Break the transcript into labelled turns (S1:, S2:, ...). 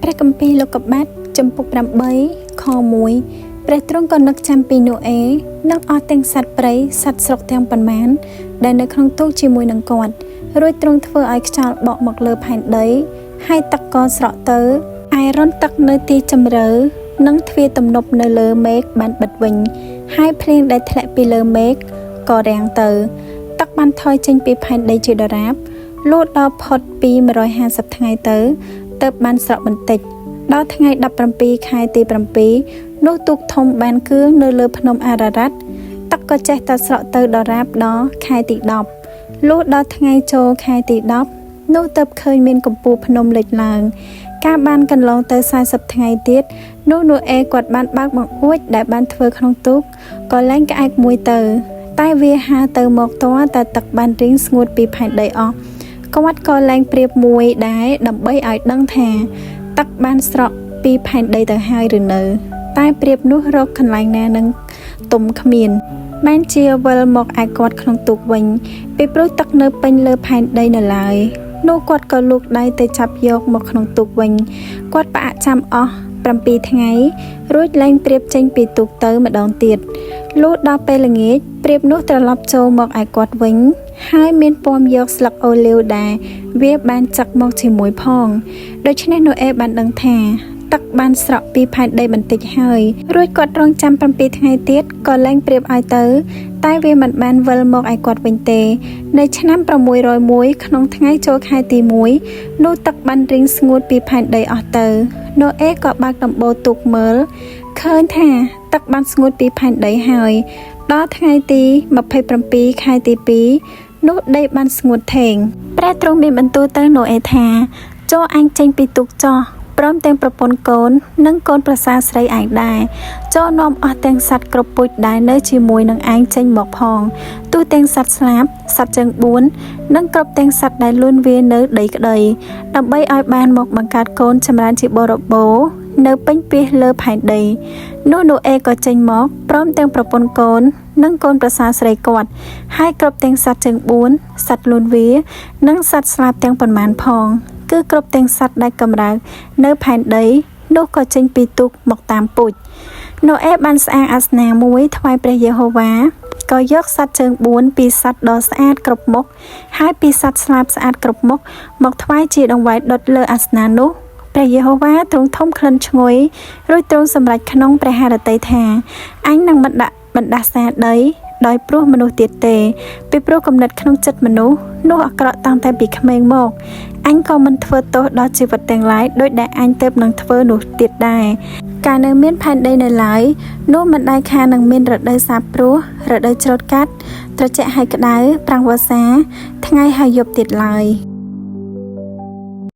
S1: ព្រះគម្ពីរលោកុបាទចំពុក8 ខ 1 ព្រះទ្រង់ក៏នឹកចាំពីណូអេនិងអស់ទាំងសត្វព្រៃសត្វស្រុកទាំងប៉ុន្មានដែលនៅក្នុងទូកជាមួយនឹងគាត់រួចទ្រង់ធ្វើឲ្យខ្យល់បក់មកលើផែនដីហើយទឹកក៏ស្រកទៅឯរន្ធទឹកនៅទីជម្រៅនិងទ្វារទំនប់នៅលើមេឃបានបិទវិញហើយភ្លៀងដែលធ្លាក់ពីលើមេឃក៏រាំងទៅទឹកបានថយចេញពីផែនដីជាដរាបលូតដល់ផុតពី150ថ្ងៃទៅទើបបានស្រកបន្តិចដល់ថ្ងៃ17ខែទី7នោះទូកធំបានគឿងនៅលើភ្នំអារ៉ារ៉ាត់ទឹកក៏ចេះតែស្រកទៅដរាបដល់ខែទី10លុះដល់ថ្ងៃចូលខែទី10នោះទើបឃើញមានកំពូលភ្នំលេចឡើងការបានកន្លងទៅ40ថ្ងៃទៀតនោះនូអេគាត់បានបើកបង្អួចដែលបានធ្វើក្នុងទូកក៏លែងក្អែកមួយទៅតែវាហាទៅមកតតែទឹកបានរីងស្ងួតពីផែនដីអស់គាត់ក៏លែងប្រៀបមួយដែរដើម្បីឲ្យដឹងថាទឹកបានស្រកពីផែនដីទៅហើយឬនៅតែប្រៀបនោះរកកន្លែងណានឹងទុំគ្មានបានជាវិលមកឯគាត់ក្នុងទូកវិញពីព្រោះទឹកនៅពេញលើផែនដីនៅឡើយនោះគាត់ក៏លូកដៃទៅចាប់យកមកក្នុងទូកវិញគាត់ផ្អាកចាំអស់7ថ្ងៃរួចលែងប្រៀបចេញពីទូកទៅម្ដងទៀតលុះដល់ពេលល្ងាចប្រៀបនោះត្រឡប់ចូលមកឯគាត់វិញហើយមានពំយកស្លឹកអូលីវដែរវាបានចឹកមកជាមួយផងដូច្នេះណូអេបានដឹងថាទឹកបានស្រកពីផែនដីបន្តិចហើយរួចគាត់រងចាំ7ថ្ងៃទៀតក៏លែងប្រៀបឲ្យទៅតែវាមិនបានវិលមកឲ្យគាត់វិញទេនៅឆ្នាំ601ក្នុងថ្ងៃចូលខែទី1នោះទឹកបានរីងស្ងួតពីផែនដីអស់ទៅណូអេក៏បើកដំបូលទូកមើលឃើញថាទឹកបានស្ងួតពីផែនដីហើយដល់ថ្ងៃទី27ខែទី2នោះដីបានស្ងួតថេងព្រះទ្រង់មានបន្ទូលទៅណូអេថាចូលអញចេញពីទូកចោះព្រមទាំងប្រពន្ធកូននិងកូនប្រសារស្រីឯងដែរចូលនាំអស់ទាំងសត្វគ្រប់ពូជដែលនៅជាមួយនឹងឯងចេញមកផងទូទាំងសត្វស្លាបសត្វជើង4និងគ្រប់ទាំងសត្វដែលលូនវានៅដីក្តីដើម្បីឲ្យបានមកបង្កើតកូនចម្រើនជាបរិបូរណ៍នៅពេញពាសលើផែនដីនោះណូអេក៏ចេញមកព្រមទាំងប្រពន្ធកូននិងកូនប្រសារស្រីគាត់ហើយគ្រប់ទាំងសត្វជើង4សត្វលូនវានិងសត្វស្លាបទាំងប៉ុន្មានផងគឺគ្រប់ទាំងសត្វដែលកម្រើកនៅផែនដីនោះក៏ចេញពីទូកមកតាមពូជណូអេបានស្អាងអាសនាមួយថ្វាយព្រះយេហូវ៉ាក៏យកសត្វជើង4ពីសត្វដ៏ស្អាតគ្រប់មុខហើយពីសត្វស្លាបស្អាតគ្រប់មុខមកថ្វាយជាដង្វាយដុតលើអាសនានោះព្រះយេហូវ៉ាទ្រង់ធំក្លិនឈ្ងុយរួចទ្រង់សម្រេចក្នុងព្រះハរតីថាអញនឹងបណ្ដាសាដីដោយព្រោះមនុស្សទៀតទេពីព្រោះគំនិតក្នុងចិត្តមនុស្សនោះអាក្រក់តាំងតែពីក្មេងមកអញក៏មិនធ្វើទោសដល់ជីវិតទាំងឡាយដោយដែលអញទើបនឹងធ្វើនោះទៀតដែរកាលនៅមានផែនដីនៅឡើយនោះមិនដែលខាននឹងមានរដូវសាបព្រោះរដូវច្រូតកាត់ត្រជាក់ហើយក្តៅប្រាំងវស្សាថ្ងៃហើយយប់ទៀតឡើយ